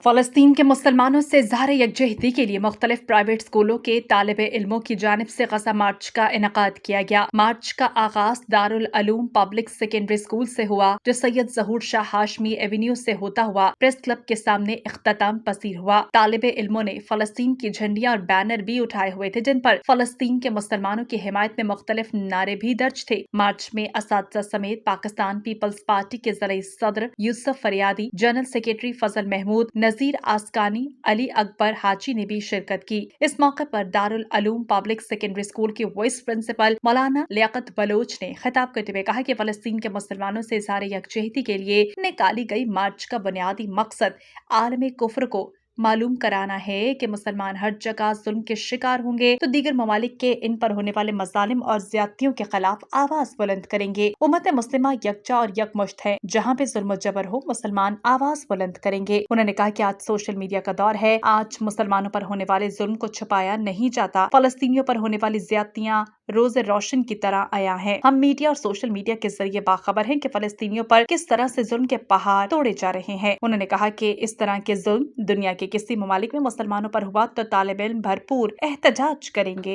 फलस्तीन के मुसलमानों से ज़ाहिर यकजहती के लिए मुख्तलिफ प्राइवेट स्कूलों के तालिब इल्मों की जानिब से गजा मार्च का इनकाद किया गया। मार्च का आगाज दारुल अलूम पब्लिक सेकेंडरी स्कूल से हुआ, जो सैयद ज़हूर शाह हाशमी एवेन्यू से होता हुआ प्रेस क्लब के सामने इख्तिताम पसीर हुआ। तालिब इल्मों ने फलस्तीन की झंडियां और बैनर भी उठाए हुए थे, जिन पर फलस्तीन के मुसलमानों की हिमायत में मुख्तलिफ नारे भी दर्ज थे। मार्च में असातिज़ा समेत पाकिस्तान पीपल्स पार्टी के ज़रिए सदर यूसुफ फरियादी, जनरल सेक्रेटरी फजल महमूद, नजीर आसकानी, अली अकबर हाजी ने भी शिरकत की। इस मौके पर दारुल अलूम पब्लिक सेकेंडरी स्कूल के वाइस प्रिंसिपल मौलाना लियाकत बलोच ने खिताब करते हुए कहा कि फलस्तीन के मुसलमानों से इज़हार यकजहती के लिए निकाली गई मार्च का बुनियादी मकसद आलम कुफ्र को मालूम कराना है कि मुसलमान हर जगह जुल्म के शिकार होंगे तो दीगर ममालिक के इन पर होने वाले मजालिम और ज्यादतियों के खिलाफ आवाज बुलंद करेंगे। उम्मत मुस्लिमा यकजा और यकमुश्त है, जहाँ पे जुल्म जबर हो मुसलमान आवाज बुलंद करेंगे। उन्होंने कहा कि आज सोशल मीडिया का दौर है, आज मुसलमानों पर होने वाले जुल्म को छुपाया नहीं जाता। फलस्तीनियों पर होने वाली ज्यादतियाँ रोज रोशन की तरह आया है। हम मीडिया और सोशल मीडिया के जरिए बाखबर हैं कि फलस्तीनियों पर किस तरह से जुल्म के पहाड़ तोड़े जा रहे हैं। उन्होंने कहा कि इस तरह के जुल्म दुनिया के किसी ममालिक में मुसलमानों पर हुआ तो तालिब इल्म भरपूर एहतजाज करेंगे।